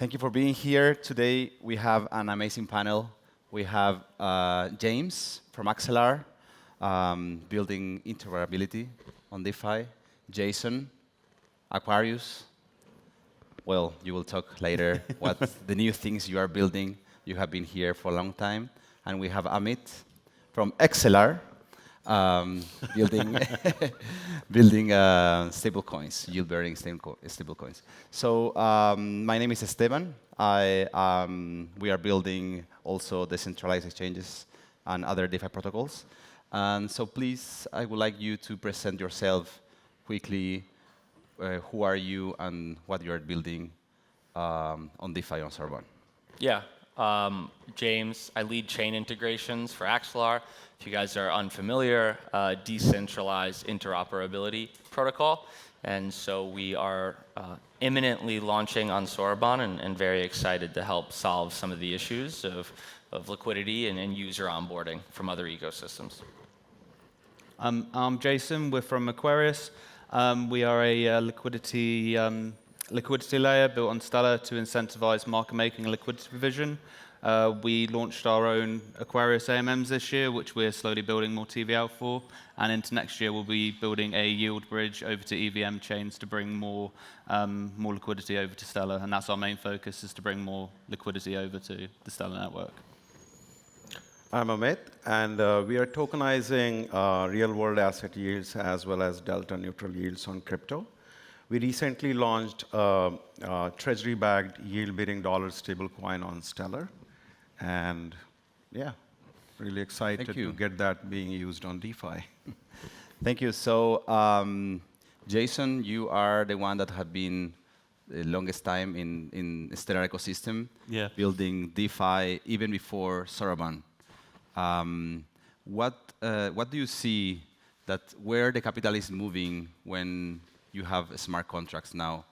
Thank you for being here. Today we have an amazing panel. We have James from Excelar, building interoperability on DeFi. Jason, Aquarius. Well, you will talk later what the new things you are building. You have been here for a long time. And we have Amit from Excelar, building building stablecoins, yield-bearing stablecoins. So my name is Esteban. We are building also decentralized exchanges and other DeFi protocols. And so please, I would like you to present yourself quickly. Who are you and what you are building on DeFi on Sorbonne? Yeah, James. I lead chain integrations for Excelar. If you guys are unfamiliar, decentralized interoperability protocol. And so we are imminently launching on Sorbonne and very excited to help solve some of the issues of liquidity and user onboarding from other ecosystems. I'm Jason. We're from Aquarius. We are a liquidity layer built on Stellar to incentivize market making and liquidity provision. We launched our own Aquarius AMMs this year, which we're slowly building more TVL for. And into next year, we'll be building a yield bridge over to EVM chains to bring more liquidity over to Stellar. And that's our main focus, is to bring more liquidity over to the Stellar network. I'm Amit, and we are tokenizing real-world asset yields as well as delta-neutral yields on crypto. We recently launched a treasury-backed yield-bearing dollar stablecoin on Stellar. And yeah, really excited to get that being used on DeFi. Thank you. So Jason, you are the one that have been the longest time in Stellar ecosystem, building DeFi even before Sorbonne. What do you see that where the capital is moving when you have smart contracts now?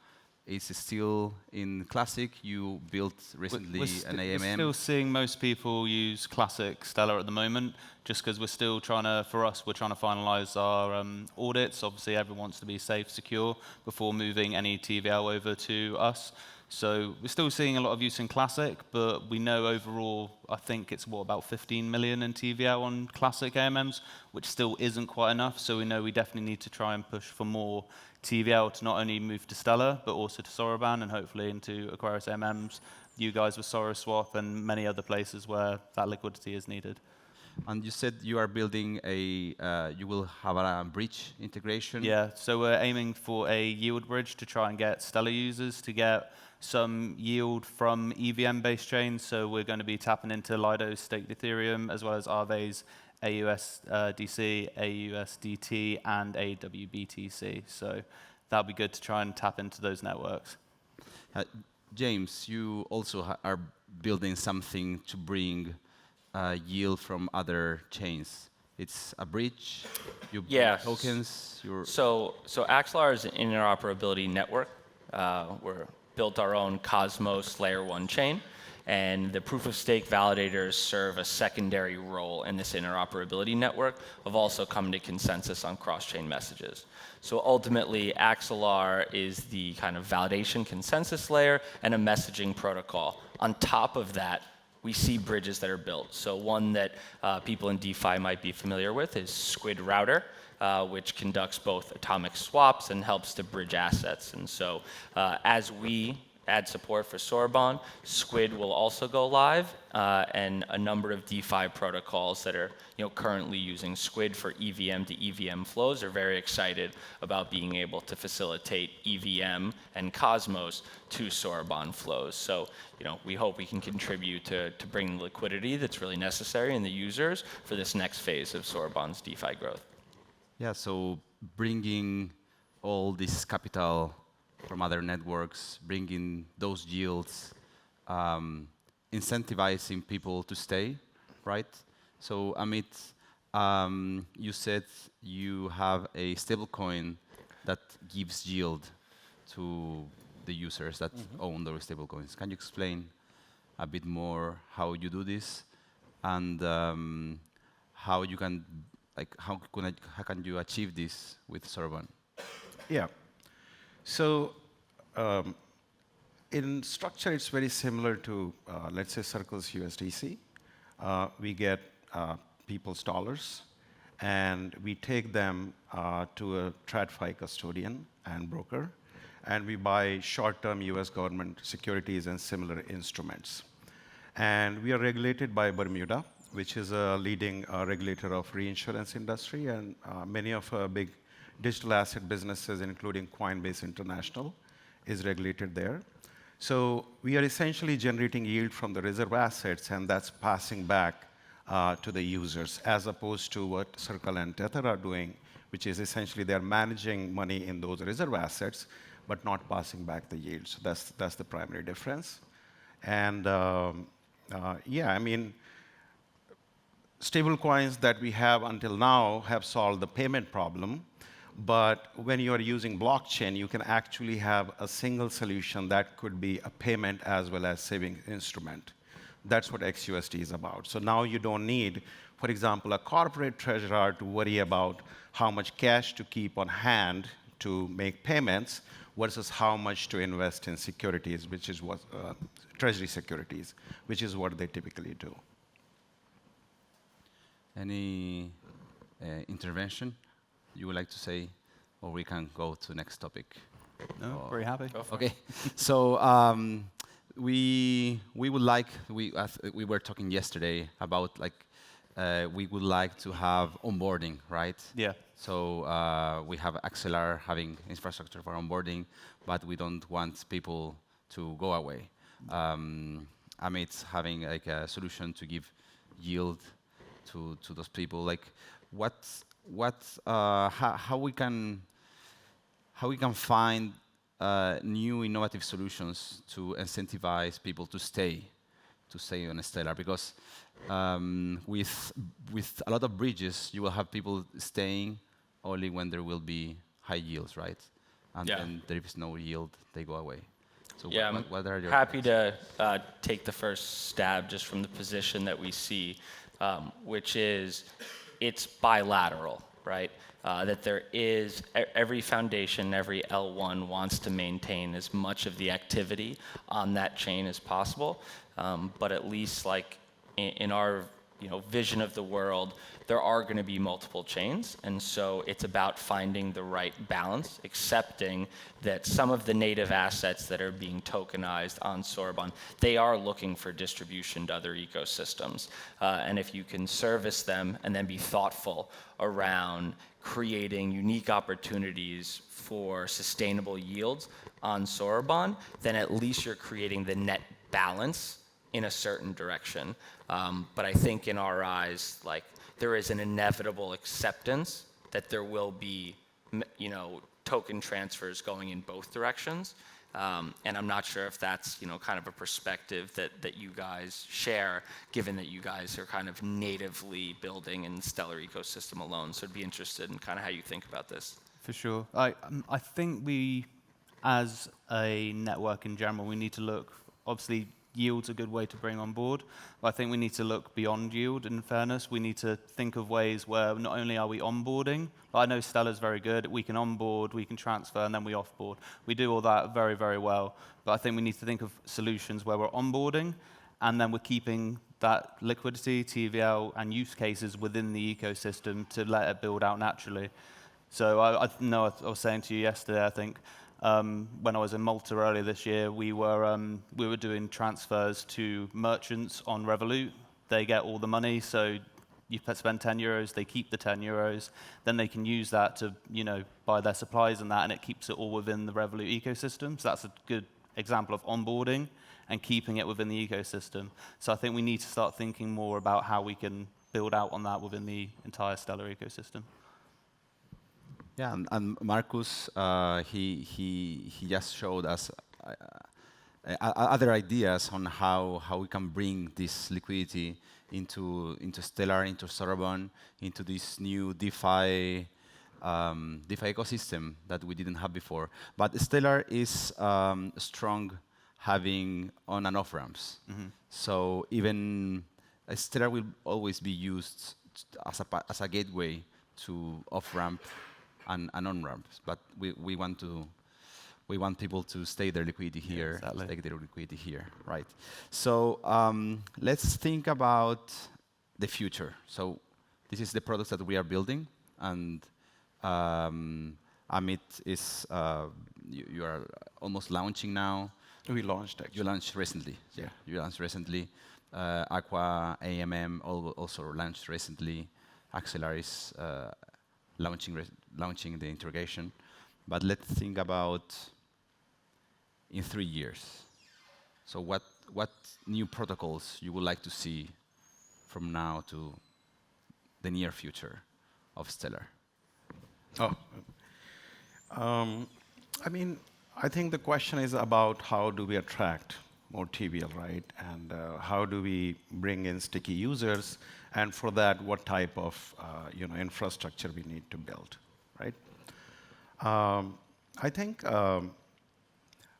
Is it still in Classic? You built recently an AMM. We're still seeing most people use Classic Stellar at the moment, just because we're still trying to, for us, we're trying to finalize our audits. Obviously, everyone wants to be safe, secure before moving any TVL over to us. So we're still seeing a lot of use in Classic, but we know overall, I think it's about 15 million in TVL on Classic AMMs, which still isn't quite enough. So we know we definitely need to try and push for more TVL to not only move to Stellar, but also to Sorbonne and hopefully into Aquarius AMMs, you guys with SoroSwap and many other places where that liquidity is needed. And you said you are building you will have a bridge integration? Yeah, so we're aiming for a yield bridge to try and get Stellar users to get some yield from EVM-based chains. So we're going to be tapping into Lido's staked Ethereum, as well as Aave's AUSDC, AUSDT, and AWBTC. So that'll be good to try and tap into those networks. James, you also are building something to bring yield from other chains. It's a bridge. You build tokens. So Excelar is an interoperability network. We're built our own Cosmos Layer 1 chain. And the proof-of-stake validators serve a secondary role in this interoperability network of also coming to consensus on cross-chain messages. So ultimately, Excelar is the kind of validation consensus layer and a messaging protocol. On top of that, we see bridges that are built. So one that people in DeFi might be familiar with is Squid Router, which conducts both atomic swaps and helps to bridge assets. And so as we add support for Sorbonne, Squid will also go live, and a number of DeFi protocols that are currently using Squid for EVM to EVM flows are very excited about being able to facilitate EVM and Cosmos to Sorbonne flows. So we hope we can contribute to bring the liquidity that's really necessary in the users for this next phase of Sorbonne's DeFi growth. Yeah, so bringing all this capital from other networks, bringing those yields, incentivizing people to stay, right? So Amit, you said you have a stablecoin that gives yield to the users that own those stablecoins. Can you explain a bit more how you do this and how you can, how can you achieve this with Sorbonne? Yeah. So in structure, it's very similar to, let's say, Circle's USDC. We get people's dollars, and we take them to a TradFi custodian and broker, and we buy short-term US government securities and similar instruments. And we are regulated by Bermuda, which is a leading regulator of reinsurance industry, and many of big digital asset businesses, including Coinbase International, is regulated there. So we are essentially generating yield from the reserve assets, and that's passing back to the users, as opposed to what Circle and Tether are doing, which is essentially they're managing money in those reserve assets, but not passing back the yield. So that's the primary difference. And yeah, I mean, stablecoins that we have until now have solved the payment problem. But when you are using blockchain, you can actually have a single solution that could be a payment as well as saving instrument. That's what XUSD is about. So now you don't need, for example, a corporate treasurer to worry about how much cash to keep on hand to make payments versus how much to invest in securities, which is what treasury securities, which is what they typically do. Any intervention you would like to say, or we can go to next topic? No, very happy. Okay, so we would like, we were talking yesterday about like we would like to have onboarding, right? Yeah. So we have Excelar having infrastructure for onboarding, but we don't want people to go away. Amit's having like a solution to give yield to those people. Like, how we can find new innovative solutions to incentivize people to stay on Stellar, because with a lot of bridges, you will have people staying only when there will be high yields, right? And then there is no yield, they go away. So yeah, what are your happy to take the first stab just from the position that we see, which is it's bilateral, right? That there is, every foundation, every L1 wants to maintain as much of the activity on that chain as possible. But at least like in our vision of the world, there are going to be multiple chains. And so it's about finding the right balance, accepting that some of the native assets that are being tokenized on Sorbonne, they are looking for distribution to other ecosystems. And if you can service them and then be thoughtful around creating unique opportunities for sustainable yields on Sorbonne, then at least you're creating the net balance in a certain direction. But I think in our eyes, like, there is an inevitable acceptance that there will be, token transfers going in both directions. And I'm not sure if that's, kind of a perspective that you guys share, given that you guys are kind of natively building in the Stellar ecosystem alone. So I'd be interested in kind of how you think about this. For sure. I think we, as a network in general, we need to look, obviously, yield's a good way to bring on board, but I think we need to look beyond yield. In fairness, we need to think of ways where not only are we onboarding, but I know Stellar's very good, we can onboard, we can transfer, and then we offboard. We do all that very, very well, but I think we need to think of solutions where we're onboarding, and then we're keeping that liquidity, TVL, and use cases within the ecosystem to let it build out naturally. So I know I was saying to you yesterday, I think, when I was in Malta earlier this year, we were doing transfers to merchants on Revolut. They get all the money, so you spend 10 euros, they keep the 10 euros, then they can use that to buy their supplies and that, and it keeps it all within the Revolut ecosystem. So that's a good example of onboarding and keeping it within the ecosystem. So I think we need to start thinking more about how we can build out on that within the entire Stellar ecosystem. Yeah, and Marcus, he just showed us other ideas on how we can bring this liquidity into Stellar, into Sorbonne, into this new DeFi ecosystem that we didn't have before. But Stellar is strong having on and off ramps. Mm-hmm. So even Stellar will always be used as a gateway to off ramp and on ramps, but we want to we want people to stay their liquidity here, exactly. stake their liquidity here, right? So let's think about the future. So this is the products that we are building, and Amit is, you are almost launching now. We launched, actually. You launched recently. Yeah, you launched recently. Aqua, AMM also launched recently. Excelar is launching the integration. But let's think about in 3 years. So what new protocols you would like to see from now to the near future of Stellar? Oh. I mean, I think the question is about how do we attract more TVL, right? And how do we bring in sticky users? And for that, what type of infrastructure we need to build, right? I think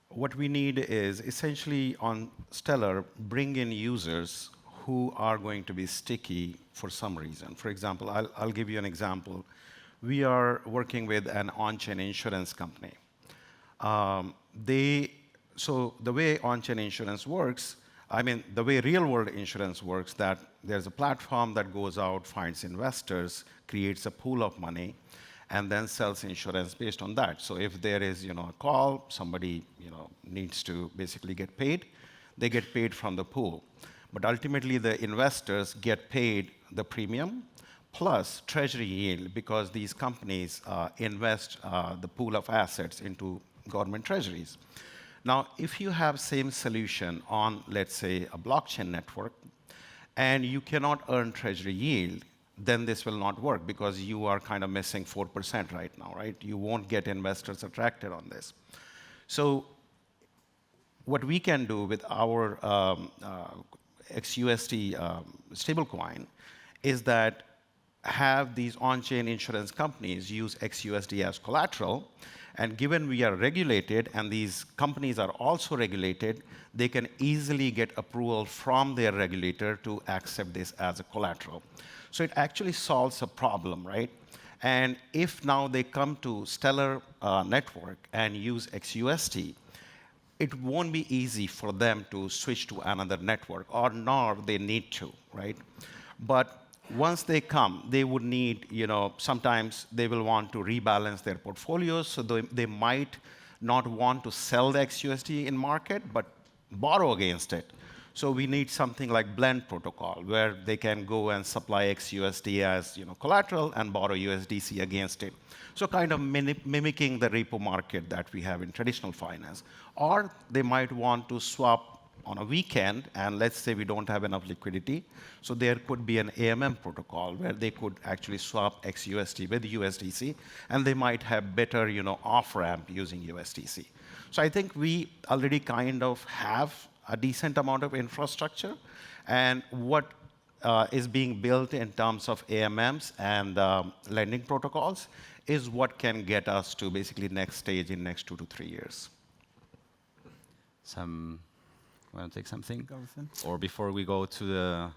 what we need is essentially on Stellar, bring in users who are going to be sticky for some reason. For example, I'll give you an example. We are working with an on-chain insurance company. So the way on-chain insurance works, I mean, the way real-world insurance works, that there's a platform that goes out, finds investors, creates a pool of money, and then sells insurance based on that. So if there is a call, somebody needs to basically get paid, they get paid from the pool. But ultimately, the investors get paid the premium plus treasury yield, because these companies invest the pool of assets into government treasuries. Now, if you have same solution on, let's say, a blockchain network, and you cannot earn treasury yield, then this will not work, because you are kind of missing 4% right now, right? You won't get investors attracted on this. So what we can do with our XUSD stablecoin is that have these on-chain insurance companies use XUSD as collateral, and given we are regulated and these companies are also regulated, they can easily get approval from their regulator to accept this as a collateral. So it actually solves a problem, right? And if now they come to Stellar network and use XUSD, it won't be easy for them to switch to another network, or nor they need to, right? But once they come, they would need, sometimes they will want to rebalance their portfolios, so they might not want to sell the XUSD in market, but borrow against it. So we need something like blend protocol, where they can go and supply XUSD as collateral and borrow USDC against it. So kind of mimicking the repo market that we have in traditional finance. Or they might want to swap on a weekend, and let's say we don't have enough liquidity, so there could be an AMM protocol where they could actually swap XUSD with USDC, and they might have better off-ramp using USDC. So I think we already kind of have a decent amount of infrastructure, and what is being built in terms of AMMs and lending protocols is what can get us to basically next stage in next 2 to 3 years. Want to take something? Or before we go to the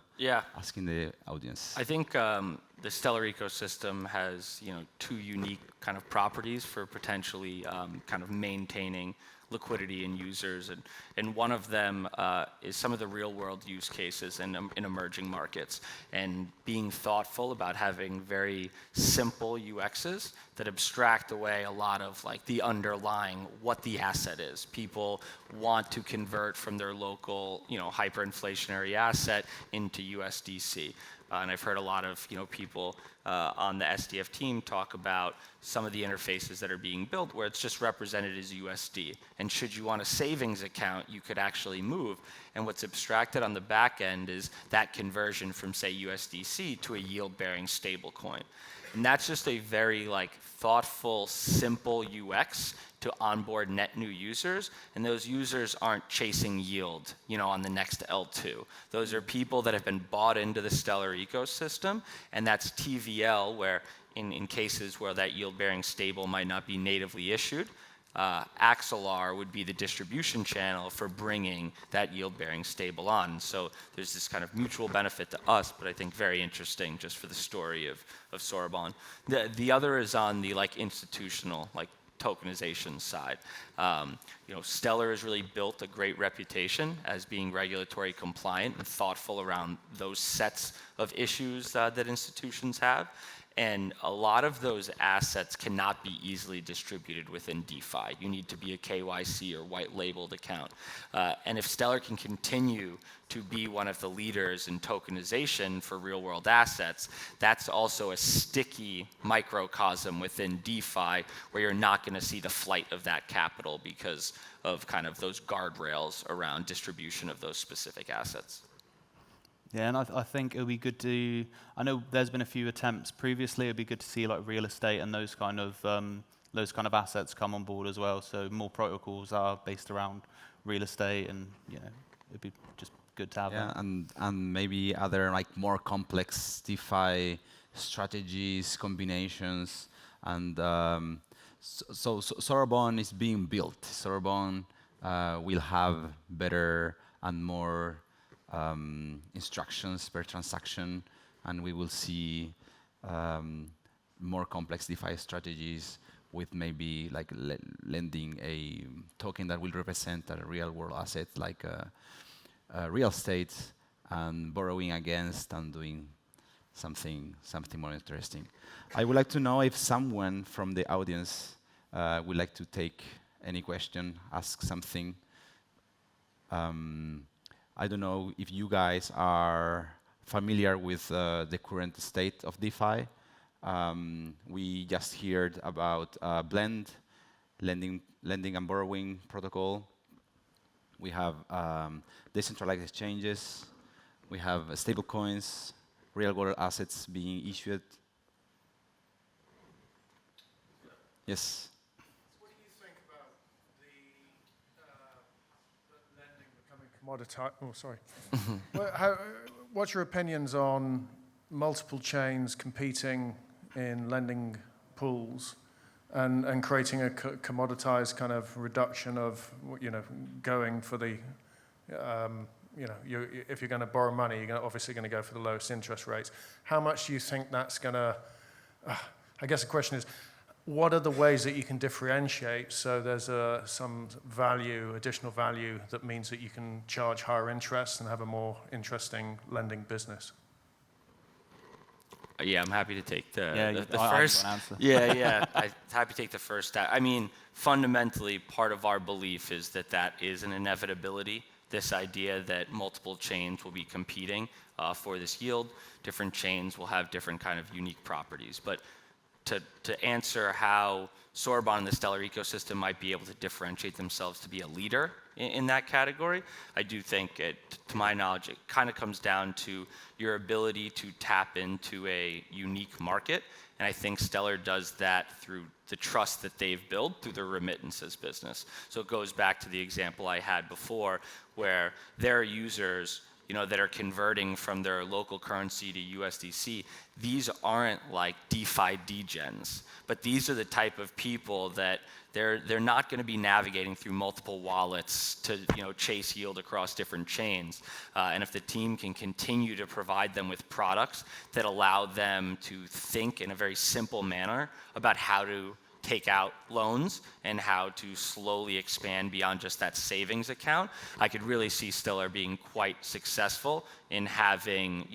asking the audience? I think the Stellar ecosystem has two unique kind of properties for potentially kind of maintaining liquidity in users, and one of them is some of the real-world use cases in emerging markets, and being thoughtful about having very simple UXs that abstract away a lot of like the underlying what the asset is. People want to convert from their local hyperinflationary asset into USDC. And I've heard a lot of people on the SDF team talk about some of the interfaces that are being built where it's just represented as USD. And should you want a savings account, you could actually move. And what's abstracted on the back end is that conversion from, say, USDC to a yield-bearing stablecoin. And that's just a very thoughtful, simple UX to onboard net new users, and those users aren't chasing yield, on the next L2. Those are people that have been bought into the Stellar ecosystem, and that's TVL, where in cases where that yield-bearing stable might not be natively issued, Excelar would be the distribution channel for bringing that yield-bearing stable on. So there's this kind of mutual benefit to us, but I think very interesting just for the story of Sorbonne. The other is on the institutional, tokenization side. Stellar has really built a great reputation as being regulatory compliant and thoughtful around those sets of issues that institutions have. And a lot of those assets cannot be easily distributed within DeFi. You need to be a KYC or white labeled account. And if Stellar can continue to be one of the leaders in tokenization for real world assets, that's also a sticky microcosm within DeFi where you're not going to see the flight of that capital because of kind of those guardrails around distribution of those specific assets. Yeah, and I think it would be good to, I know there's been a few attempts previously, it would be good to see like real estate and those kind of assets come on board as well. So more protocols are based around real estate, and it'd be just good to have that. And maybe other like more complex DeFi strategies, combinations, and so Sorbonne is being built. Sorbonne will have better and more instructions per transaction, and we will see more complex DeFi strategies with maybe like lending a token that will represent a real world asset like real estate, and borrowing against and doing something more interesting. I would like to know if someone from the audience would like to take any question, ask something. I don't know if you guys are familiar with the current state of DeFi. We just heard about Blend, lending and borrowing protocol. We have decentralized exchanges. We have stablecoins, real-world assets being issued. Yes. What do you think about the lending becoming commoditized? Oh, sorry. What's your opinions on multiple chains competing in lending pools and creating a commoditized kind of reduction of, going for the, if you're going to borrow money, you're obviously going to go for the lowest interest rates. How much do you think that's going to, I guess the question is, what are the ways that you can differentiate so there's some value, additional value that means that you can charge higher interest and have a more interesting lending business? Yeah, I'm happy to take the I first. answer. I'm happy to take the first stab. I mean, fundamentally, part of our belief is that is an inevitability. This idea that multiple chains will be competing for this yield. Different chains will have different kind of unique properties. But to answer how Sorbonne and the Stellar ecosystem might be able to differentiate themselves to be a leader in that category, I do think, to my knowledge, it kind of comes down to your ability to tap into a unique market. And I think Stellar does that through the trust that they've built through their remittances business. So it goes back to the example I had before, where their users that are converting from their local currency to USDC, these aren't like DeFi degens, but these are the type of people that they're not going to be navigating through multiple wallets to chase yield across different chains. And if the team can continue to provide them with products that allow them to think in a very simple manner about how to take out loans and how to slowly expand beyond just that savings account, I could really see Stellar being quite successful in having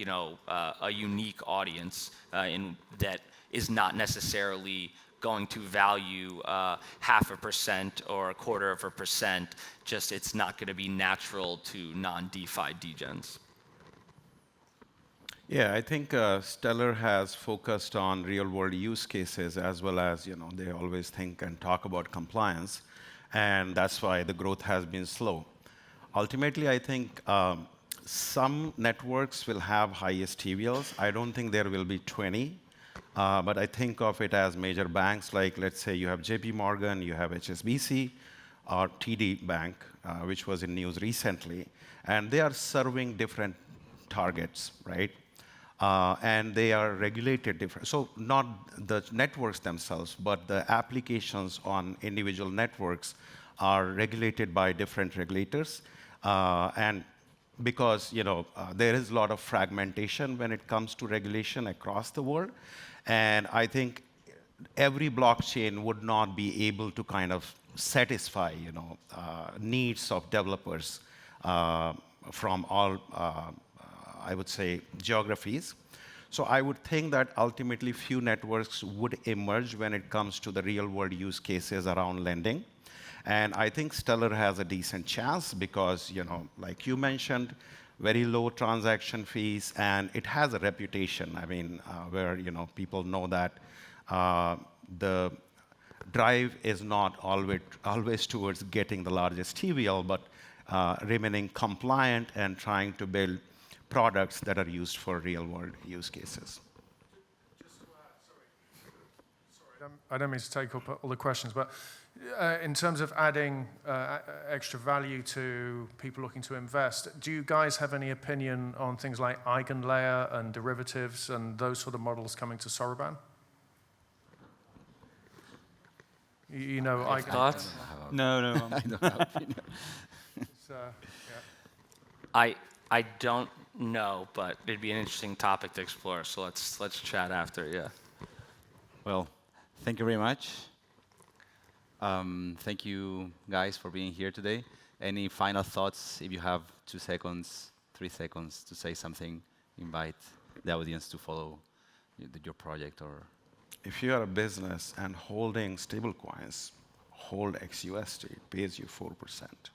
a unique audience that is not necessarily going to value 0.5% or 0.25%. Just it's not going to be natural to non-DeFi degens. Yeah, I think Stellar has focused on real-world use cases as well as, they always think and talk about compliance, and that's why the growth has been slow. Ultimately, I think some networks will have highest TVLs. I don't think there will be 20, but I think of it as major banks, like let's say you have JP Morgan, you have HSBC, or TD Bank, which was in news recently, and they are serving different targets, right? And they are regulated different. So not the networks themselves, but the applications on individual networks are regulated by different regulators. And because there is a lot of fragmentation when it comes to regulation across the world, and I think every blockchain would not be able to kind of satisfy, needs of developers from all, I would say, geographies. So I would think that ultimately few networks would emerge when it comes to the real-world use cases around lending. And I think Stellar has a decent chance because, like you mentioned, very low transaction fees, and it has a reputation. I mean, where people know that the drive is not always towards getting the largest TVL, but remaining compliant and trying to build products that are used for real-world use cases. Just to add, sorry, I don't mean to take up all the questions, but in terms of adding extra value to people looking to invest, do you guys have any opinion on things like eigenlayer and derivatives and those sort of models coming to Soroban? Thoughts? No. I don't have opinion. I don't know, but it'd be an interesting topic to explore. So let's chat after. Yeah. Well, thank you very much. Thank you, guys, for being here today. Any final thoughts? If you have 2 seconds, 3 seconds to say something, invite the audience to follow your project. Or If you are a business and holding stablecoins, hold XUSD. It pays you 4%.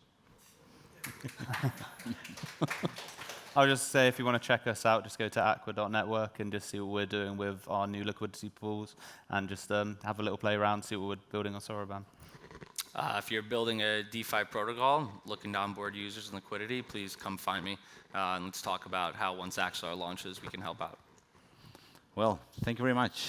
I'll just say, if you want to check us out, just go to aqua.network and just see what we're doing with our new liquidity pools, and just have a little play around, see what we're building on Soroban. If you're building a DeFi protocol, looking to onboard users in Liquidity, please come find me, and let's talk about how once Excelar launches, we can help out. well, thank you very much.